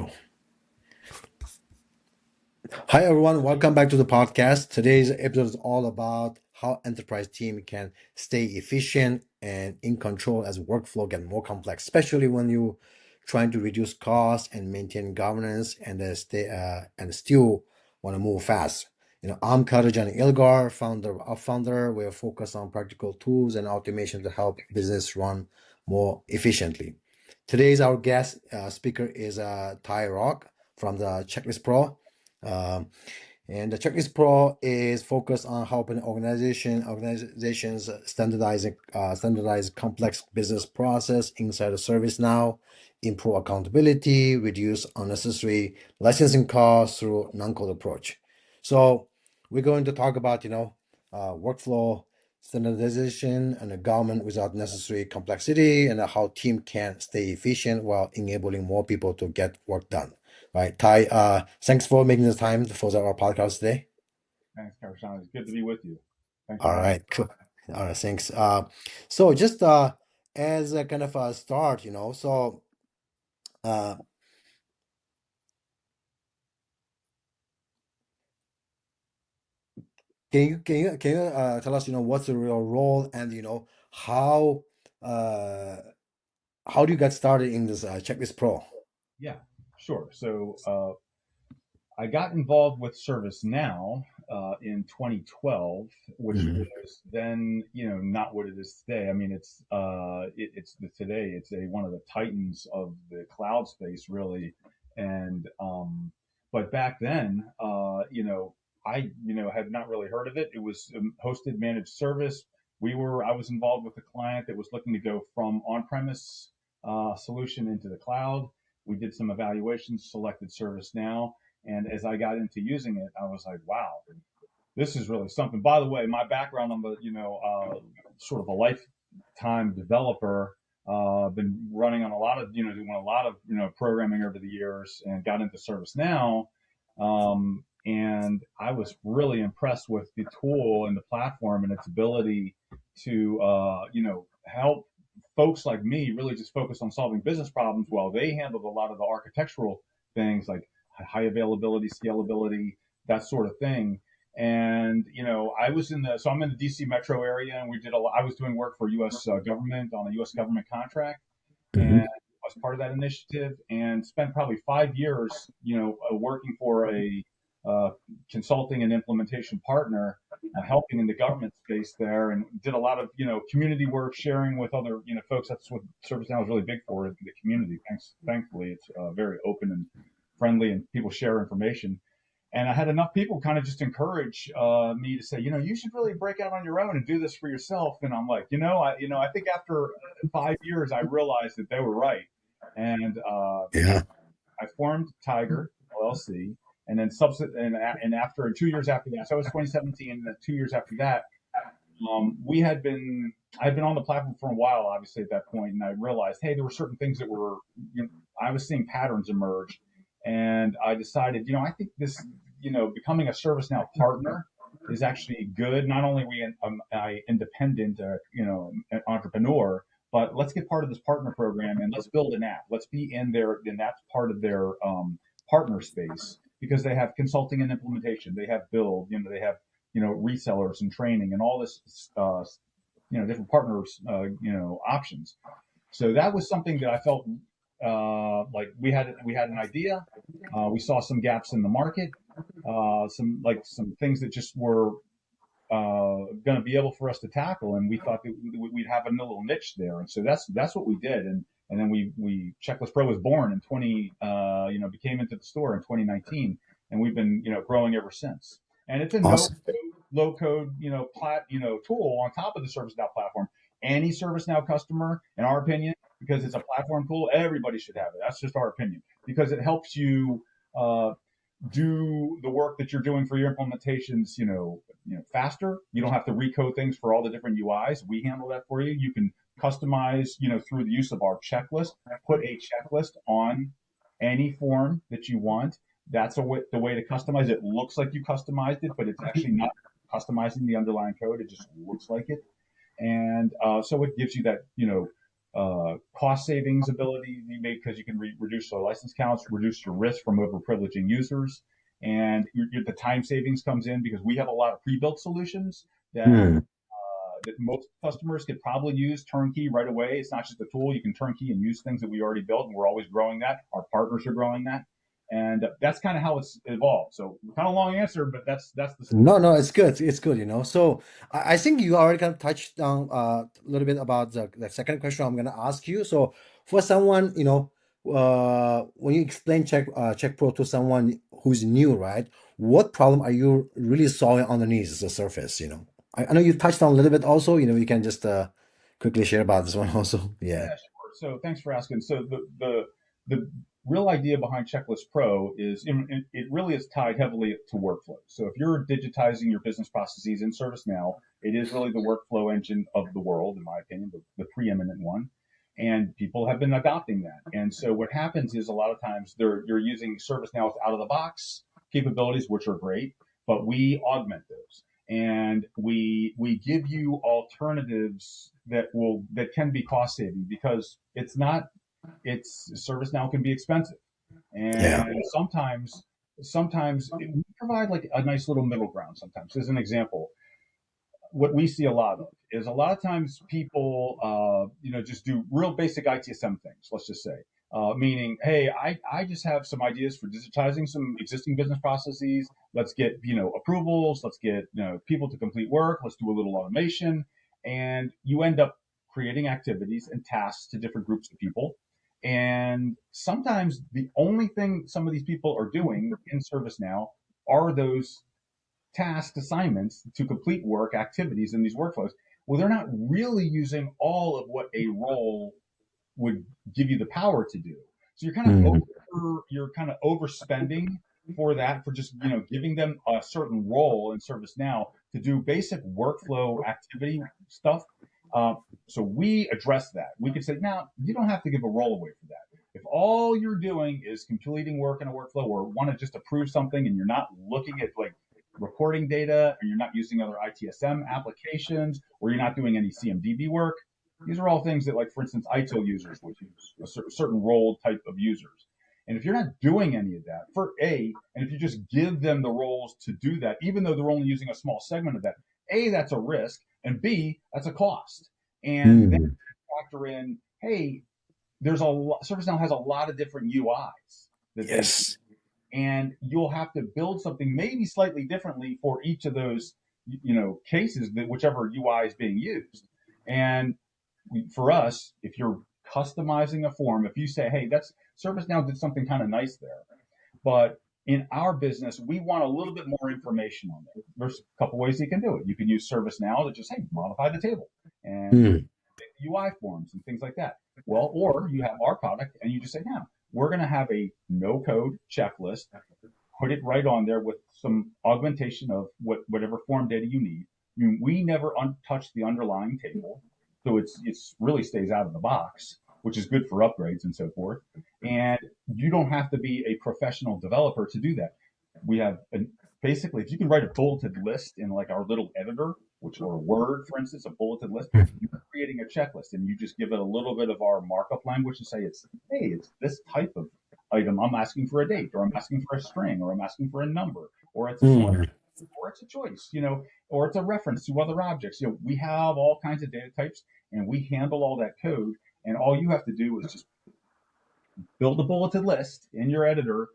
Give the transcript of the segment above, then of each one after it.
go. Hi, everyone. Welcome back to the podcast. Today's episode is all about how enterprise team can stay efficient and in control as workflow get more complex, especially when you trying to reduce costs and maintain governance and still want to move fast. I'm Karajan Ilgar, founder. We're focused on practical tools and automation to help business run more efficiently. Today's our guest speaker is Ty Rock from the Checklist Pro. Um, and the Checklist Pro is focused on helping organizations standardize complex business process inside of ServiceNow, improve accountability, reduce unnecessary licensing costs through non-code approach. So we're going to talk about workflow standardization and the government without necessary complexity, and how team can stay efficient while enabling more people to get work done. Right, Ty, thanks for making the time for our podcast today. Thanks, Karshan. It's good to be with you. Thanks for All having me. right, cool. All right, thanks. So just as a kind of a start, uh, can you tell us, what's the real role, and uh how do you get started in this Checklist Pro? Yeah, sure. I got involved with ServiceNow in 2012, which Hmm. was then, not what it is today. I mean, today it's one of the titans of the cloud space, really. And but back then, had not really heard of it. It was hosted managed service. I was involved with a client that was looking to go from on-premise solution into the cloud. We did some evaluations, selected ServiceNow, and as I got into using it, I was like, wow, this is really something. By the way, my background, I'm sort of a lifetime developer. Been running on a lot of, doing a lot of, programming over the years, and got into ServiceNow. And I was really impressed with the tool and the platform and its ability to, help folks like me really just focus on solving business problems while they handled a lot of the architectural things like high availability, scalability, that sort of thing. And I'm in the DC metro area, and I was doing work for U.S. Government on a U.S. government contract, and Hmm. I was part of that initiative, and spent probably 5 years, working for a uh, consulting and implementation partner, helping in the government space there, and did a lot of community work, sharing with other folks. That's what ServiceNow is really big for, the community. Thankfully, it's very open and friendly, and people share information. And I had enough people kind of just encourage me to say, you should really break out on your own and do this for yourself. And I'm like, I think after 5 years, I realized that they were right. And Yeah. I formed Tiger LLC, and then and after 2 years after that, so it was 2017, and then 2 years after that, we had been I had been on the platform for a while, obviously at that point, and I realized, hey, there were certain things that were, I was seeing patterns emerge, and I decided, I think this, becoming a ServiceNow partner is actually good. Not only I independent, an entrepreneur, but let's get part of this partner program and let's build an app. Let's be in that part of their partner space, because they have consulting and implementation, they have build, they have resellers and training and all this, different partners, options. So that was something that I felt like we had an idea. We saw some gaps in the market, some things that just were going to be able for us to tackle, and we thought that we'd have a little niche there, and so that's what we did, and then we Checklist Pro was born in 20, became into the store in 2019, and we've been growing ever since. And it's a no Awesome. low code tool on top of the ServiceNow platform. Any ServiceNow customer, in our opinion, because it's a platform tool, everybody should have it. That's just our opinion, because it helps you uh, do the work that you're doing for your implementations, faster. You don't have to recode things for all the different UIs. We handle that for you. You can customize, through the use of our checklist, put a checklist on any form that you want. That's the way to customize it. Looks like you customized it, but it's actually not customizing the underlying code. It just looks like it. And so it gives you that, cost savings ability you make because you can reduce the license counts, reduce your risk from overprivileging users, and the time savings comes in because we have a lot of pre-built solutions Hmm. that most customers could probably use turnkey right away. It's not just a tool; you can turnkey and use things that we already built, and we're always growing that. Our partners are growing that, and that's kind of how it's evolved. So, kind of long answer, but that's the No, no, it's good. It's good, you know. So I think you already kind of touched on a little bit about the second question I'm gonna ask you. So for someone, you know, when you explain Check Pro to someone who's new, right? What problem are you really solving underneath the surface, you know? I know you touched on a little bit also, you know, you can just quickly share about this one also. Yeah. Yeah, sure. So thanks for asking. So the real idea behind Checklist Pro is it really is tied heavily to workflow. So if you're digitizing your business processes in ServiceNow, it is really the workflow engine of the world, in my opinion, the preeminent one. And people have been adopting that. And so what happens is a lot of times you're using ServiceNow's out of the box capabilities, which are great, but we augment those and we give you alternatives that can be cost saving because it's ServiceNow can be expensive Yeah. and we provide like a nice little middle ground sometimes. As an example, what we see a lot of is a lot of times people, just do real basic ITSM things. Let's just say, meaning, hey, I just have some ideas for digitizing some existing business processes. Let's get approvals. Let's get people to complete work. Let's do a little automation, and you end up creating activities and tasks to different groups of people. And sometimes the only thing some of these people are doing in ServiceNow are those task assignments to complete work activities in these workflows. Well, they're not really using all of what a role would give you the power to do. So Mm. you're kind of overspending for that, for just giving them a certain role in ServiceNow to do basic workflow activity stuff. Uh, so we address that. We could say, now you don't have to give a role away for that. If all you're doing is completing work in a workflow or want to just approve something and you're not looking at like reporting data and you're not using other ITSM applications or you're not doing any CMDB work, these are all things that, like, for instance, ITIL users would use, a certain role type of users. And if you're not doing any of that, and if you just give them the roles to do that, even though they're only using a small segment of that, that's a risk, and B, that's a cost. And then Mm. factor in, hey, there's a lot, ServiceNow has a lot of different UIs that they Yes. and you'll have to build something maybe slightly differently for each of those cases that whichever UI is being used. And for us, if you're customizing a form, if you say, hey, that's ServiceNow did something kind of nice there, but in our business, we want a little bit more information on it. There's a couple ways you can do it. You can use ServiceNow to just, hey, modify the table and Mm. UI forms and things like that. Well, or you have our product and you just say, now we're going to have a no code checklist, put it right on there with some augmentation of whatever form data you need. We never touch the underlying table, so it's really stays out of the box, which is good for upgrades and so forth. And you don't have to be a professional developer to do that. We have basically, if you can write a bulleted list in like our little editor, which or Word, for instance, a bulleted list, you're creating a checklist, and you just give it a little bit of our markup language to say it's this type of item. I'm asking for a date, or I'm asking for a string, or I'm asking for a number, or it's a select, Mm. or it's a choice, or it's a reference to other objects. We have all kinds of data types, and we handle all that code. And all you have to do is just build a bulleted list in your editor,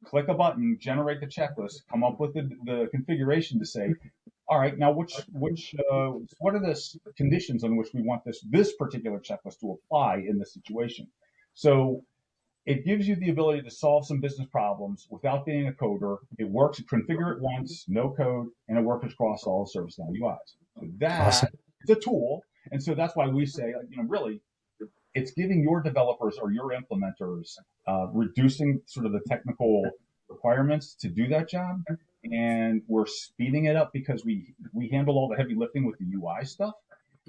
click a button, generate the checklist, come up with the configuration to say, all right, now what are the conditions on which we want this particular checklist to apply in this situation? So it gives you the ability to solve some business problems without being a coder. It works, configure it once, no code, and it works across all ServiceNow UIs. So that Awesome. is a tool. And so that's why we say, really, it's giving your developers or your implementers reducing sort of the technical requirements to do that job, and we're speeding it up because we handle all the heavy lifting with the UI stuff,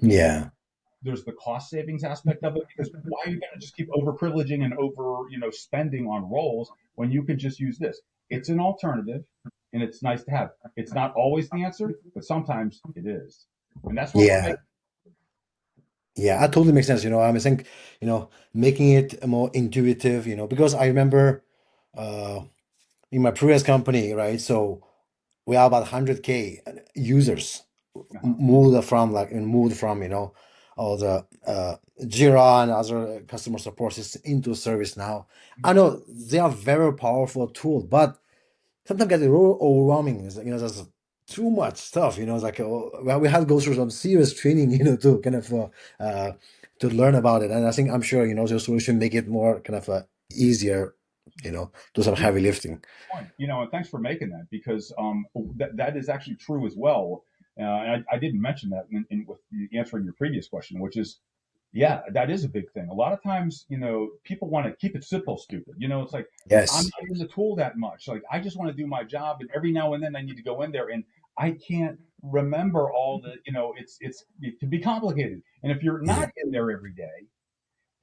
and Yeah. there's the cost savings aspect of it because why are you going to just keep over privileging and over spending on roles when you could just use this? It's an alternative, and it's nice to have. It's not always the answer, but sometimes it is, and that's what we're Yeah. making. Yeah, that totally makes sense. I think, making it more intuitive, because I remember uh in my previous company, right? So we are about 100K users Uh-huh. moved from, all the Jira and other customer support systems into ServiceNow. I know they are very powerful tool, but sometimes get a little overwhelming. It's like, there's too much stuff. It's like, well, we had to go through some serious training, to kind of uh, to learn about it. And I'm sure, the solution make it more kind of easier, do some Yeah, heavy lifting. point. And thanks for making that because that is actually true as well. And I didn't mention that with answering your previous question, which is, yeah, that is a big thing. A lot of times, people want to keep it simple, stupid. It's like I'm Yes. not in the tool that much. Like I just want to do my job, and every now and then I need to go in there, and I can't remember all the. It can be complicated, and if you're Yeah. not in there every day,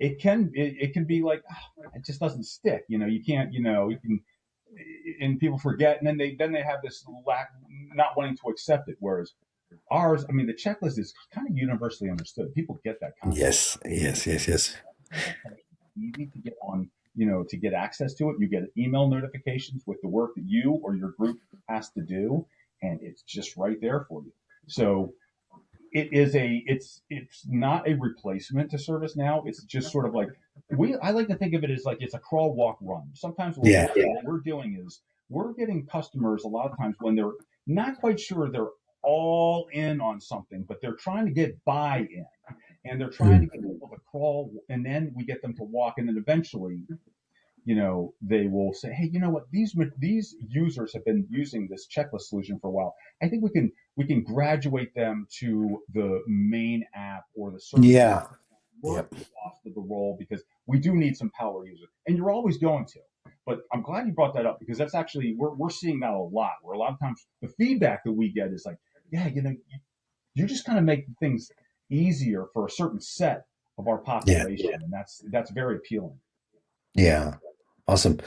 it can be like it just doesn't stick. You can't. You can and people forget, and then they have this lack not wanting to accept it. Whereas ours, I mean, the checklist is kind of universally understood. People get that concept. Yes. Yes. Yes. Yes. Simple function, easy to get on, to get access to it. You get email notifications with the work that you or your group has to do, and it's just right there for you. So it's not a replacement to ServiceNow. It's just sort of like I like to think of it as like it's a crawl, walk, run. Sometimes Yeah. what we're doing is we're getting customers a lot of times when they're not quite sure they're all in on something, but they're trying to get buy-in and they're trying to Mm. get people to crawl, and then we get them to walk, and then eventually they will say, hey, you know what, these users have been using this checklist solution for a while. I think we can graduate them to the main app or the service now, Yeah. work Yep. off of the role because we do need some power users, and you're always going to. But I'm glad you brought that up because that's actually we're seeing that a lot. Where a lot of times the feedback that we get is like, yeah, you just kind of make things easier for a certain set of our Yeah. population, and that's very appealing. Yeah. Awesome.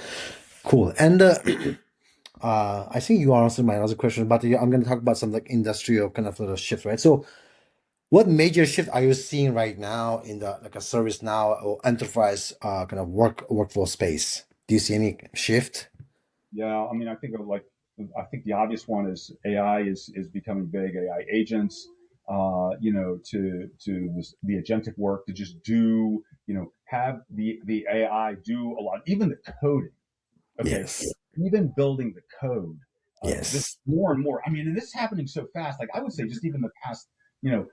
Cool. And I think you answered my other question, but I'm going to talk about some like industrial kind of little shift, right? So, what major shift are you seeing right now in the like a service now or enterprise kind of workflow space? Do you see any shift? Yeah, I mean, I think the obvious one is AI is becoming big. AI agents, to the agentic work to just do, have the AI do a lot, even the coding. Okay, Yes. even building the code. This Yes. more and more. I mean, and this is happening so fast. Like I would say, just even the past,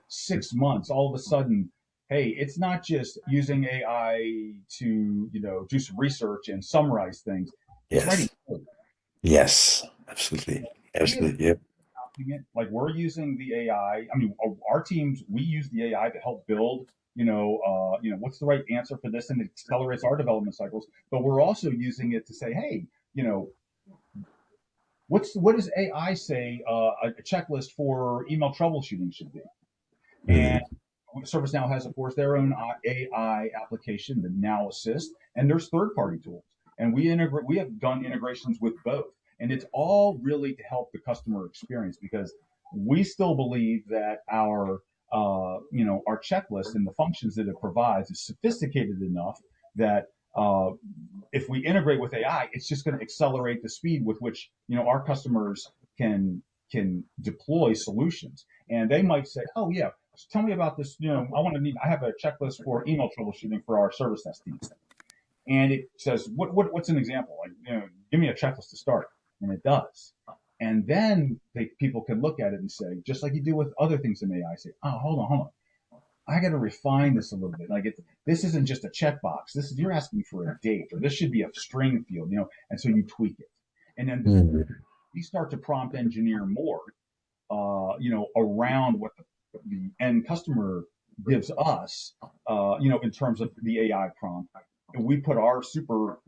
6 months, all of a sudden, hey, it's not just using AI to, do some research and summarize things. It's writing Yes. code. Yes. Absolutely. We have Absolutely. Yep. using it. Like we're using the AI. I mean, our teams we use the AI to help build. What's the right answer for this, and it accelerates our development cycles. But we're also using it to say, hey, you know, what does AI say a checklist for email troubleshooting should be? And Mm. ServiceNow has, of course, their own AI application, the Now Assist, and there's third-party tools. And we integrate. We have done integrations with both, and it's all really to help the customer experience because we still believe that our checklist and the functions that it provides is sophisticated enough that if we integrate with AI, it's just going to accelerate the speed with which our customers can deploy solutions. And they might say, "Oh yeah, tell me about this. I have a checklist for email troubleshooting for our service desk team." And it says, what's an example? Like, give me a checklist to start, and it does. And then people can look at it and say, just like you do with other things in AI, say, "Oh, hold on. I got to refine this a little bit. Like this isn't just a checkbox. This is you're asking for a date, or this should be a string field, And so you tweak it, and then Mm. we start to prompt engineer more, around what the end customer gives us, in terms of the AI prompt. And we put our super,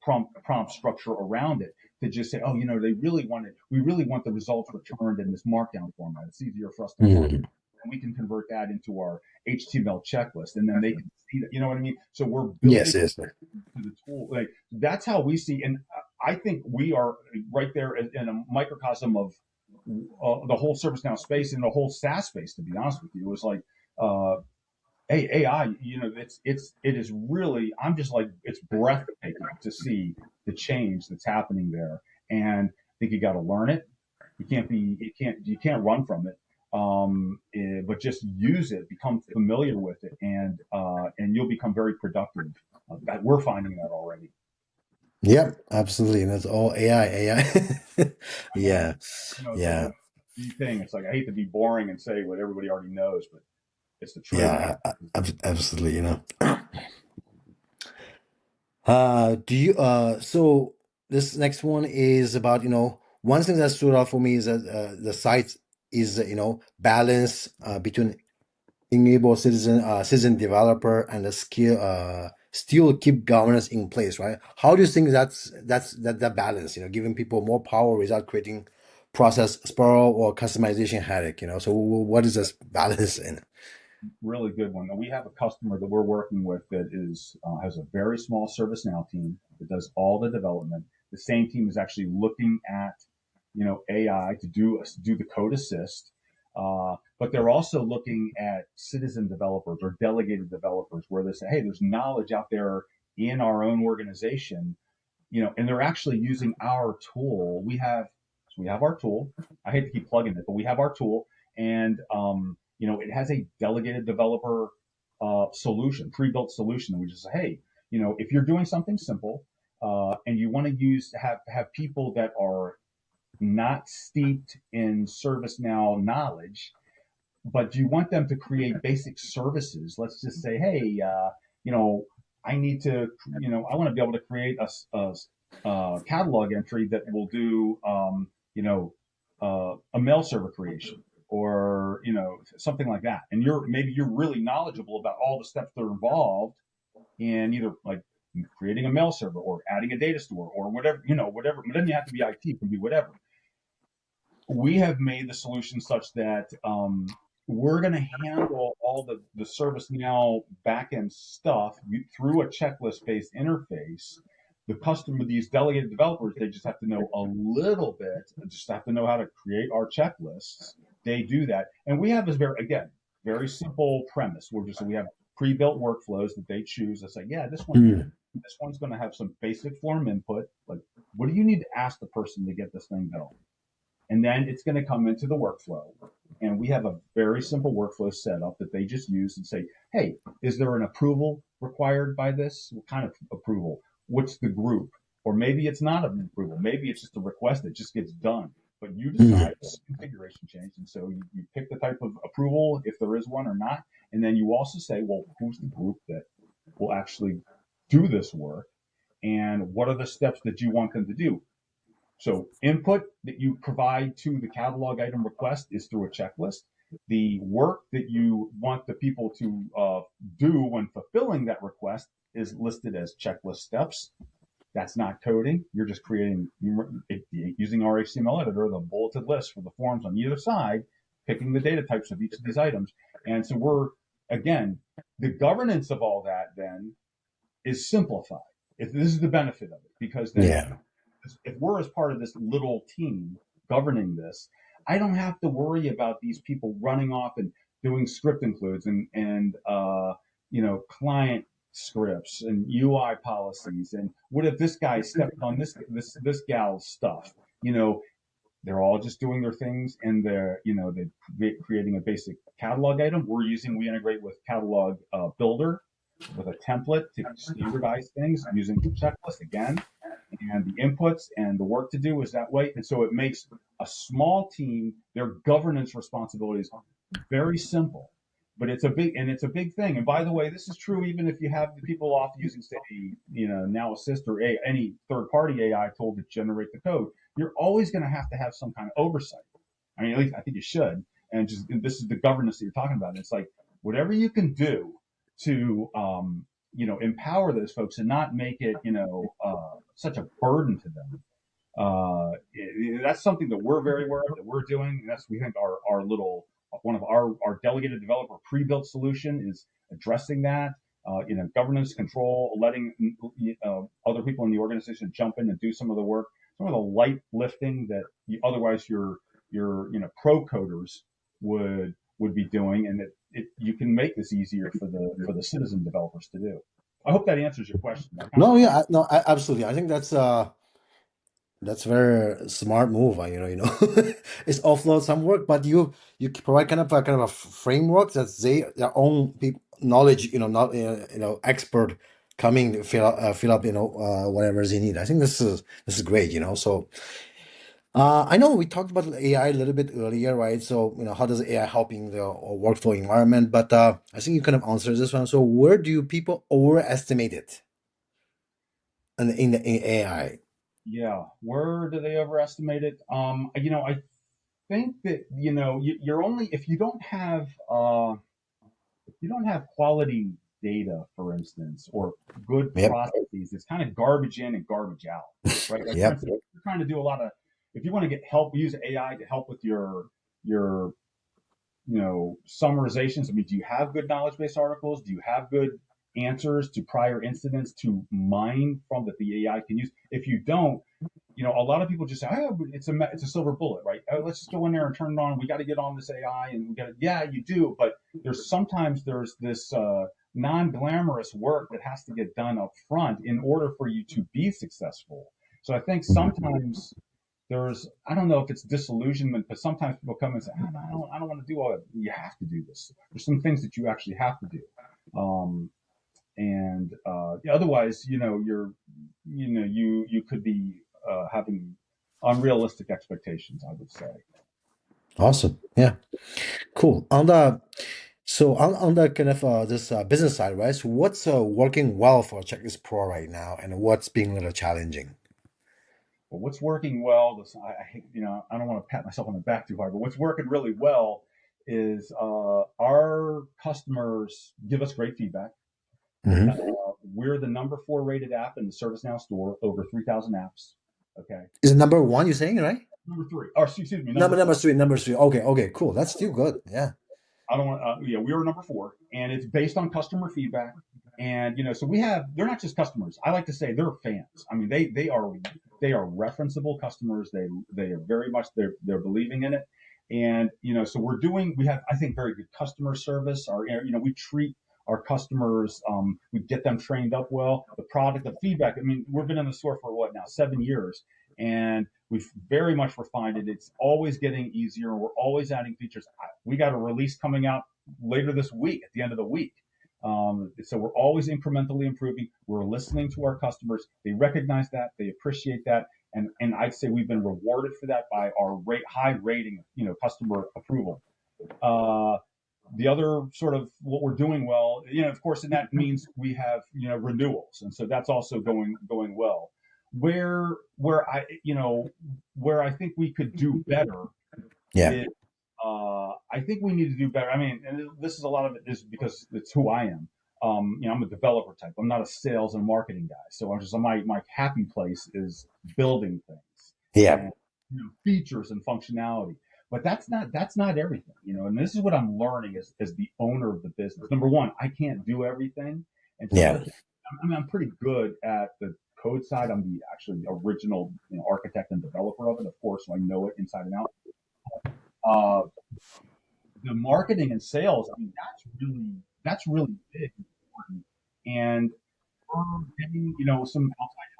prompt structure around it to just say, oh, we really want the results returned in this markdown format. It's easier for us to mark, Mm. and we can convert that into our HTML checklist, and then they can see that. You know what I mean? So we're building Yes. Yes. to the tool. Like that's how we see, and I think we are right there in a microcosm of the whole ServiceNow space and the whole SaaS space. To be honest with you, it was like AI, it is really, I'm just like, it's breathtaking to see the change that's happening there. And I think you got to learn it. You can't run from it. But just use it, become familiar with it, and you'll become very productive. We're finding that already. Yep, absolutely. And that's all AI, AI. I know. Yeah, It's like yeah, the thing. It's like, I hate to be boring and say what everybody already knows, but it's the truth. yeah, absolutely, you know. Do you so this next one is about, one thing that stood out for me is that the site is, balance between enable citizen developer and the skill still keep governance in place, right? How do you think that balance, giving people more power without creating process spiral or customization headache, so what is this balance in? Really good one. We have a customer that we're working with that is has a very small ServiceNow team that does all the development. The same team is actually looking at, AI to do the code assist, but they're also looking at citizen developers or delegated developers where they say, hey, there's knowledge out there in our own organization, and they're actually using our tool. We have our tool. I hate to keep plugging it, but we have our tool, and it has a delegated developer solution, pre-built solution. We just say, hey, if you're doing something simple, and you want to have people that are not steeped in ServiceNow knowledge, but you want them to create basic services. Let's just say, hey, you know, I need to, I want to be able to create a catalog entry that will do, a mail server creation or, something like that. And maybe you're really knowledgeable about all the steps that are involved in either like creating a mail server or adding a data store or whatever, whatever. It doesn't have to be IT, it can be whatever. We have made the solution such that we're going to handle all the ServiceNow backend stuff through a checklist based interface. The customer, these delegated developers, they just have to know a little bit, just have to know how to create our checklists. They do that. And we have this very simple premise. We have pre-built workflows that they choose. They say, yeah, Hmm. this one's going to have some basic form input. Like, what do you need to ask the person to get this thing going? And then it's going to come into the workflow. And we have a very simple workflow setup that they just use and say, hey, is there an approval required by this? What kind of approval? What's the group? Or maybe it's not an approval. Maybe it's just a request that just gets done. But you Hmm. decide configuration change. And so you pick the type of approval, if there is one or not. And then you also say, well, who's the group that will actually do this work? And what are the steps that you want them to do? So input that you provide to the catalog item request is through a checklist. The work that you want the people to do when fulfilling that request is listed as checklist steps. That's not coding. You're just creating, using our HTML editor, the bulleted list for the forms on either side, picking the data types of each of these items. And so again, the governance of all that then is simplified. If this is the benefit of it, because then Yeah. if we're as part of this little team governing this, I don't have to worry about these people running off and doing script includes and client scripts and UI policies and what if this guy stepped on this gal's stuff? You know, they're all just doing their things and they're creating a basic catalog item. We integrate with catalog builder with a template to standardize things using the checklist again and the inputs and the work to do is that way. And so it makes a small team, their governance responsibilities very simple. But it's a big thing. And by the way, this is true even if you have the people off using, say, Now Assist or any third party AI tool to generate the code. You're always going to have some kind of oversight. I mean, at least I think you should. And just this is the governance that you're talking about. It's like whatever you can do to empower those folks and not make it such a burden to them. That's something that we're very aware of that we're doing. And that's we think our little one of our delegated developer pre-built solution is addressing that. Governance control, letting other people in the organization jump in and do some of the work, some of the light lifting that otherwise your pro coders would be doing, and you can make this easier for the citizen developers to do. I hope that answers your question. I kind of No, talked. yeah, no, absolutely. I think that's a very smart move. It's offload some work, but you provide kind of a framework that their own knowledge, not expert coming to fill up whatever they need. I think this is great. So I know we talked about AI a little bit earlier, right? So how does AI helping the workflow environment? But I think you kind of answered this one. So where do people overestimate it in AI? Yeah, where do they overestimate it? I think that you're only if you don't have quality data, for instance, or good Yep. processes. It's kind of garbage in and garbage out, right? Like for Yep. instance, if you're trying to do a lot of if you want to get help, use AI to help with your summarizations. I mean, do you have good knowledge base articles? Do you have good answers to prior incidents to mine from that the AI can use? If you don't, a lot of people just say, "Oh, it's a silver bullet, right? Oh, let's just go in there and turn it on. We got to get on this AI, and we got to." Yeah, you do, but there's this non-glamorous work that has to get done up front in order for you to be successful. So I think sometimes I don't know if it's disillusionment, but sometimes people come and say, I don't want to do all that. You have to do this. There's some things that you actually have to do. Um, and otherwise, you could be having unrealistic expectations, I would say. Awesome. Yeah. Cool. On the kind of this business side, right? So what's working well for Checklist Pro right now, and what's being a little challenging? But what's working well, I don't want to pat myself on the back too hard, but what's working really well is our customers give us great feedback. Uh, Hmm. we're the number 4 rated app in the ServiceNow store, over 3,000 apps. Okay. Is it number one you're saying, right? Number 3, or excuse me, number Number 4. three, number three. Okay, okay, cool. That's still good. Yeah. I don't want. Yeah, we were number 4, and it's based on customer feedback. And so they're not just customers. I like to say they're fans. I mean, they are referenceable customers. They are very much they're believing in it. And so we have, I think, very good customer service. We treat our customers. We get them trained up well. The product, the feedback. I mean, we've been in the store for what now, 7 years, and we've very much refined it. It's always getting easier. We're always adding features. We got a release coming out later this week, at the end of the week. So we're always incrementally improving. We're listening to our customers. They recognize that. They appreciate that. And I'd say we've been rewarded for that by our high rating, customer approval. Uh, the other sort of what we're doing well, of course, and that means we have, renewals, and so that's also going well. Where where I think we could do better Yeah. is, I think we need to do better. I mean, and this is a lot of it is because it's who I am. I'm a developer type. I'm not a sales and marketing guy. So I'm just my happy place is building things Yeah. and features and functionality. But that's not everything. And this is what I'm learning as the owner of the business. Number one, I can't do everything, and some of Yeah. the things, I mean, I'm pretty good at the code side. I'm the actually original architect and developer of it, of course, so I know it inside and out. Uh, the marketing and sales, I mean, that's really big and important. And we're getting, some outside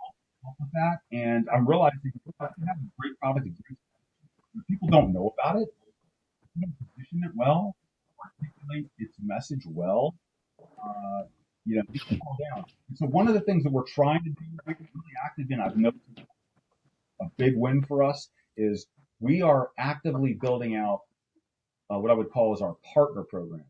help with that. And I'm realizing if you have a great product, if people don't know about it, you don't position it well, articulate its message well, uh, it can fall down. And so one of the things that we're trying to do, we're really active in, I've noticed a big win for us is we are actively building out what I would call is our partner program.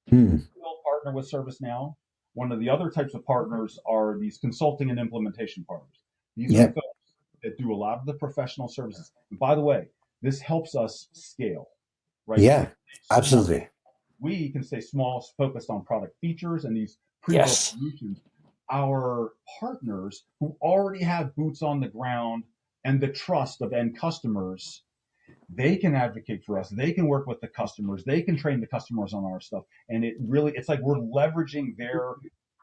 Hmm. Will partner with ServiceNow. One of the other types of partners are these consulting and implementation partners. These are Yeah. folks that do a lot of the professional services. And by the way, this helps us scale, right? We can Yeah. stay small. Absolutely. We can stay small, focused on product features and these pre-built Yes. solutions. Our partners who already have boots on the ground and the trust of end customers, they can advocate for us. They can work with the customers. They can train the customers on our stuff. And it's like we're leveraging their.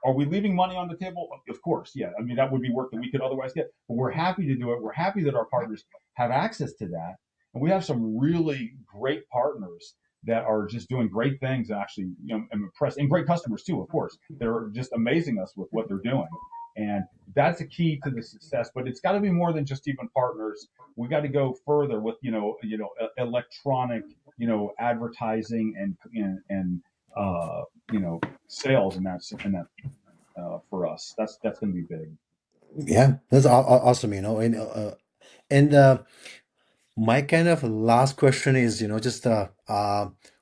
Are we leaving money on the table? Of course, yeah. I mean, that would be work that we could otherwise get, but we're happy to do it. We're happy that our partners have access to that. And we have some really great partners that are just doing great things and actually, I'm impressed, and great customers too, of course. They're just amazing us with what they're doing. And that's a key to the success, but it's got to be more than just even partners. We got to go further with, electronic, advertising and sales, and that for us. That's going to be big. Yeah, that's awesome, and my kind of last question is, just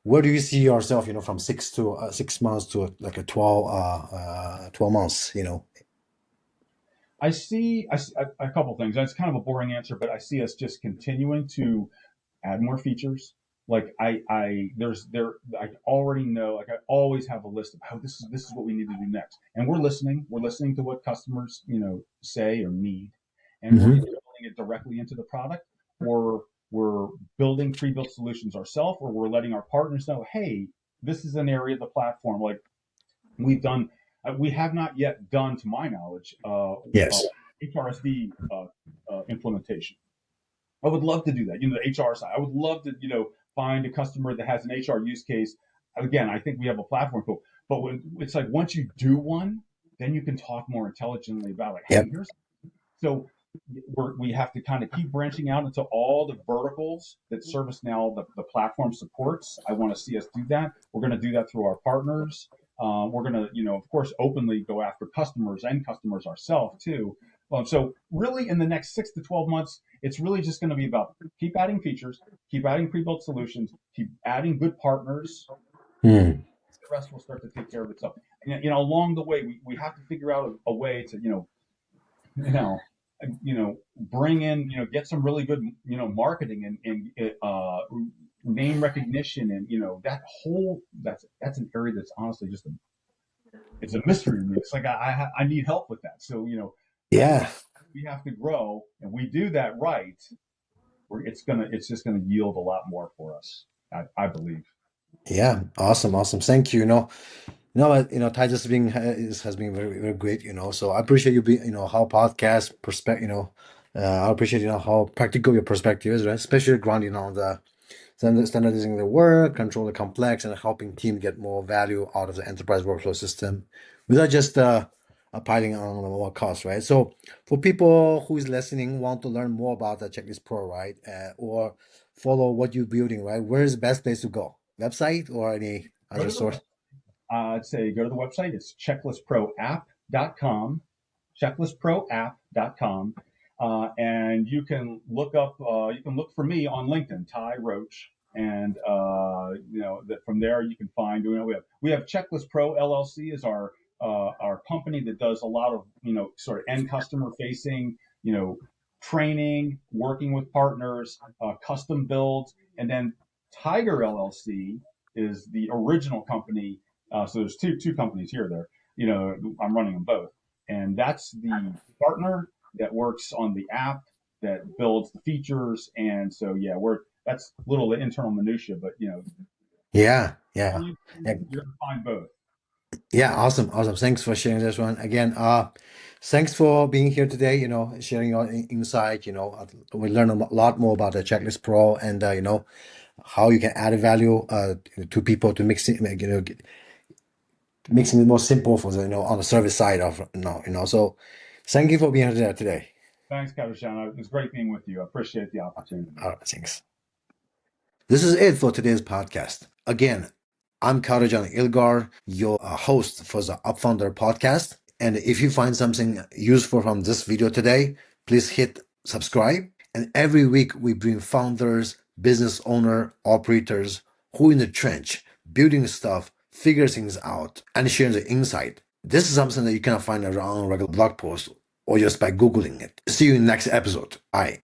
where do you see yourself, from 6 months to like a 12 months, I see a couple things. That's kind of a boring answer, but I see us just continuing to add more features. Like I already know, like I always have a list of how this is what we need to do next, and we're listening. We're listening to what customers say or need, and we're hmm either building it directly into the product, or we're building pre-built solutions ourselves, or we're letting our partners know, hey, this is an area of the platform. Like we've done, we have not yet done, to my knowledge, Yes. HRSD implementation. I would love to do that. The HR side. I would love to, find a customer that has an HR use case. Again, I think we have a platform tool, but when it's like once you do one, then you can talk more intelligently about like, hey, Yep. here's so we have to kind of keep branching out into all the verticals that ServiceNow, the platform supports. I want to see us do that. We're going to do that through our partners. We're going to, of course, openly go after customers and customers ourselves too. So really, in the next 6 to 12 months, it's really just going to be about keep adding features, keep adding pre-built solutions, keep adding good partners. Hmm. The rest will start to take care of itself. And, along the way, we have to figure out a way to, you know, bring in, get some really good, marketing and name recognition, and that's an area that's honestly just it's a mystery to me. It's like I need help with that. So as Yeah. we have to grow and we do that right, it's just gonna yield a lot more for us. I believe. Yeah. Awesome. Awesome. Thank you. Ty just being has been very, very great, So I appreciate you being, how podcast perspective, I appreciate, how practical your perspective is, right? Especially grounding on the standardizing the work, control the complex, and helping team get more value out of the enterprise workflow system without just piling on more costs, right? So for people who is listening, want to learn more about the Checklist Pro, right? Or follow what you're building, right? Where is the best place to go? Website or any Go other to the source? web. I'd say go to the website. It's checklistproapp.com, checklistproapp.com. And you can look for me on LinkedIn, Ty Roach. And, that from there you can find, we have Checklist Pro LLC is our company that does a lot of, sort of end customer facing, training, working with partners, custom builds. And then Tiger LLC is the original company. So there's two companies here. There, I'm running them both, and that's the partner that works on the app that builds the features. And so yeah, that's little the internal minutia, but Yeah, yeah. Yeah, you're gonna find both. yeah, awesome, awesome. Thanks for sharing this one again. Thanks for being here today. Sharing your insight. We learn a lot more about the Checklist Pro and how you can add value to people to mix it, mixing it more simple for the on the service side of So, thank you for being here today. Thanks, Katarzyna. It was great being with you. I appreciate the opportunity. All right, thanks. This is it for today's podcast. Again, I'm Karajan Ilgar, your host for the Upfounder podcast. And if you find something useful from this video today, please hit subscribe. And every week we bring founders, business owner, operators who in the trench, building stuff, figure things out, and share the insight. This is something that you cannot find around regular blog posts or just by Googling it. See you in the next episode. Bye.